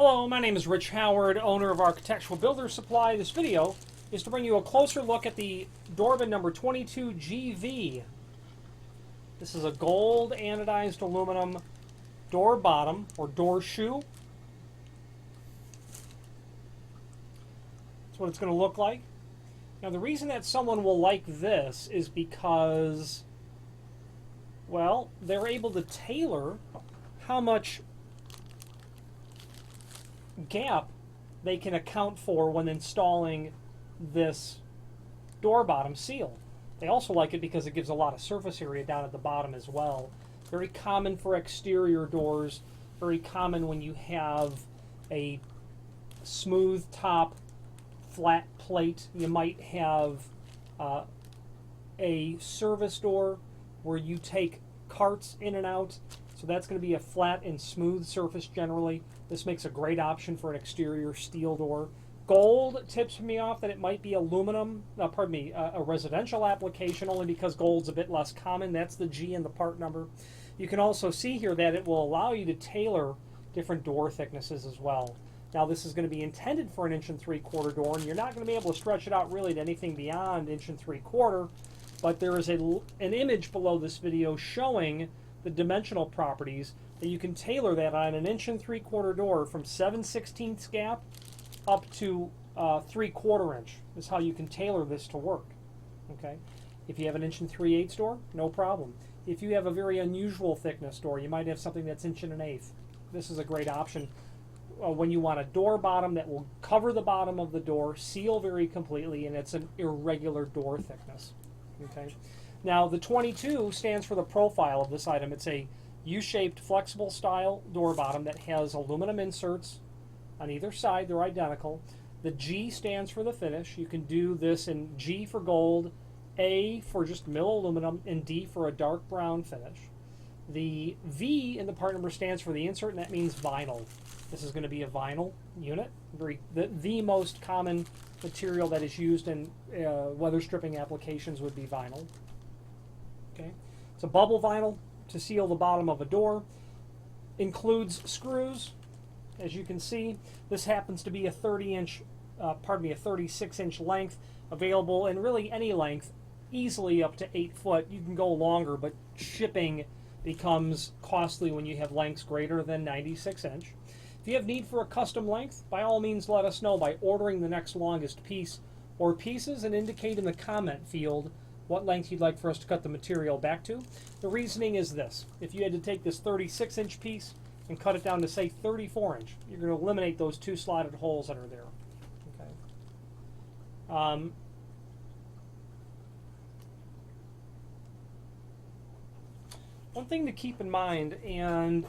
Hello, my name is Rich Howard, owner of Architectural Builder Supply. This video is to bring you a closer look at the Dorbin number 22 GV. This is a gold anodized aluminum door bottom or door shoe. That's what it's going to look like. Now the reason that someone will like this is because, well, they're able to tailor how much gap they can account for when installing this door bottom seal. They also like it because it gives a lot of surface area down at the bottom as well. Very common for exterior doors, very common when you have a smooth top, flat plate. You might have a service door where you take carts in and out. So that's going to be a flat and smooth surface generally. This makes a great option for an exterior steel door. Gold tips me off that it might be aluminum, a residential application, only because gold's a bit less common. That's the G in the part number. You can also see here that it will allow you to tailor different door thicknesses as well. Now this is going to be intended for an 1 3/4 door, and you're not going to be able to stretch it out really to anything beyond 1 3/4, but there is an image below this video showing the dimensional properties that you can tailor that on an 1 3/4 door from 7/16 gap up to 3/4 inch is how you can tailor this to work. Okay, if you have an 1 3/8 door, no problem. If you have a very unusual thickness door, you might have something that's 1 1/8. This is a great option when you want a door bottom that will cover the bottom of the door, seal very completely, and it's an irregular door thickness. Okay. Now the 22 stands for the profile of this item. It's a U-shaped flexible style door bottom that has aluminum inserts on either side. They're identical. The G stands for the finish. You can do this in G for gold, A for just mill aluminum, and D for a dark brown finish. The V in the part number stands for the insert, and that means vinyl. This is going to be a vinyl unit. The most common material that is used in weather stripping applications would be vinyl. Okay. It's a bubble vinyl to seal the bottom of a door. Includes screws. As you can see, this happens to be a 36-inch length, available in really any length, easily up to 8 foot. You can go longer, but shipping becomes costly when you have lengths greater than 96 inch. If you have need for a custom length, by all means let us know by ordering the next longest piece or pieces and indicate in the comment field what length you'd like for us to cut the material back to. The reasoning is this: if you had to take this 36-inch piece and cut it down to say 34-inch, you're going to eliminate those 2 slotted holes that are there. Okay. One thing to keep in mind, and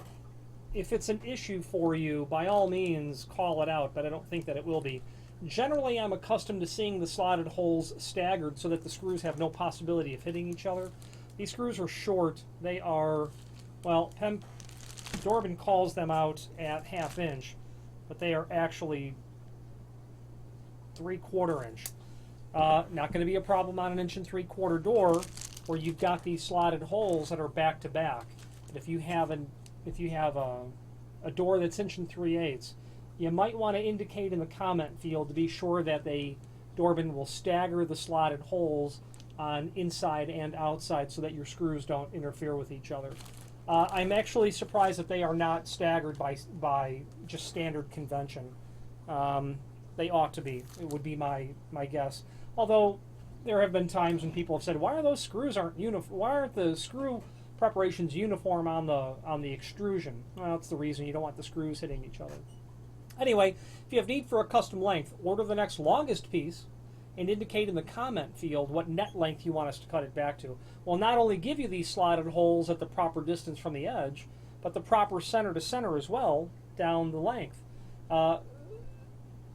if it's an issue for you, by all means call it out, but I don't think that it will be. Generally, I'm accustomed to seeing the slotted holes staggered so that the screws have no possibility of hitting each other. These screws are short. They are, well, Dorbin calls them out at 1/2 inch, but they are actually 3/4 inch. Not going to be a problem on an 1 3/4 door where you've got these slotted holes that are back to back. But if you have a door that's 1 3/8, you might want to indicate in the comment field to be sure that Dorbin will stagger the slotted holes on inside and outside so that your screws don't interfere with each other. I'm actually surprised that they are not staggered by just standard convention. They ought to be. It would be my guess. Although there have been times when people have said, "Why are those screws Why aren't the screw preparations uniform on the extrusion?" Well, that's the reason. You don't want the screws hitting each other. Anyway, if you have need for a custom length, order the next longest piece and indicate in the comment field what net length you want us to cut it back to. We'll not only give you these slotted holes at the proper distance from the edge, but the proper center to center as well down the length.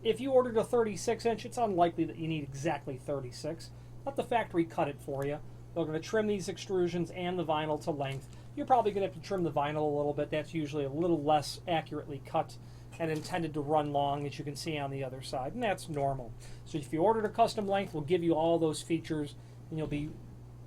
If you ordered a 36-inch, it's unlikely that you need exactly 36. Let the factory cut it for you. They're going to trim these extrusions and the vinyl to length. You're probably going to have to trim the vinyl a little bit. That's usually a little less accurately cut and intended to run long, as you can see on the other side, and that's normal. So if you ordered a custom length, we'll give you all those features, and you'll be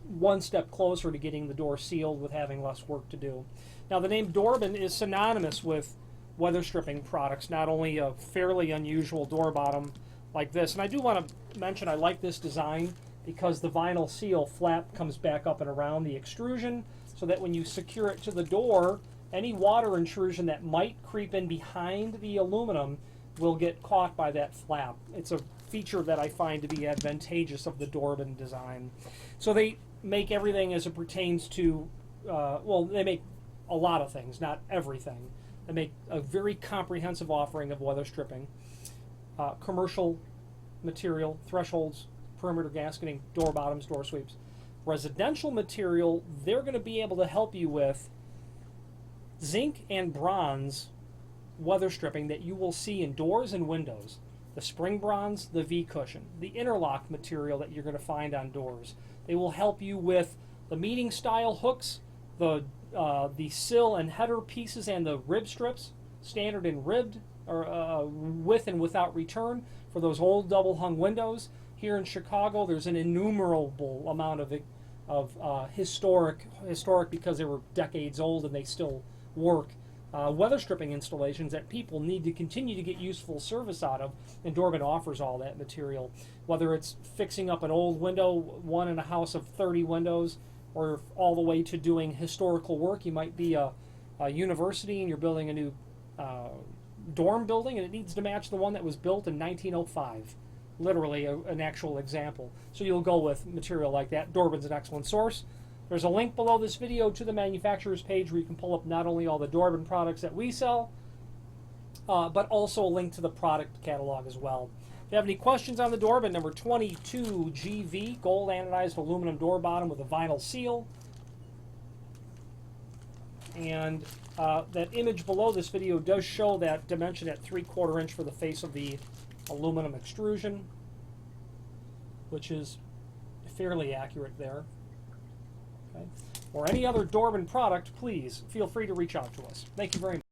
one step closer to getting the door sealed with having less work to do. Now, the name Dorbin is synonymous with weather stripping products, not only a fairly unusual door bottom like this. And I do want to mention I like this design because the vinyl seal flap comes back up and around the extrusion so that when you secure it to the door, any water intrusion that might creep in behind the aluminum will get caught by that flap. It's a feature that I find to be advantageous of the Dorbin design. So they make everything as it pertains to, well, they make a lot of things, not everything. They make a very comprehensive offering of weather stripping, commercial material, thresholds, perimeter gasketing, door bottoms, door sweeps. Residential material, they're going to be able to help you with zinc and bronze weather stripping that you will see in doors and windows. The spring bronze, the V-cushion, the interlock material that you're going to find on doors. They will help you with the meeting style hooks, the sill and header pieces, and the rib strips, standard and ribbed, or with and without return for those old double hung windows. Here in Chicago, there's an innumerable amount of historic because they were decades old and they still work. Weather stripping installations that people need to continue to get useful service out of, and Dorbin offers all that material. Whether it's fixing up an old window, one in a house of 30 windows, or all the way to doing historical work. You might be a university and you're building a new dorm building and it needs to match the one that was built in 1905. Literally an actual example. So you'll go with material like that. Dorbin's an excellent source. There's a link below this video to the manufacturer's page where you can pull up not only all the Dorbin products that we sell, but also a link to the product catalog as well. If you have any questions on the Dorbin, number 22GV, gold anodized aluminum door bottom with a vinyl seal. And that image below this video does show that dimension at 3/4 inch for the face of the aluminum extrusion, which is fairly accurate there. Okay. Or any other Dorbin product, please feel free to reach out to us. Thank you very much.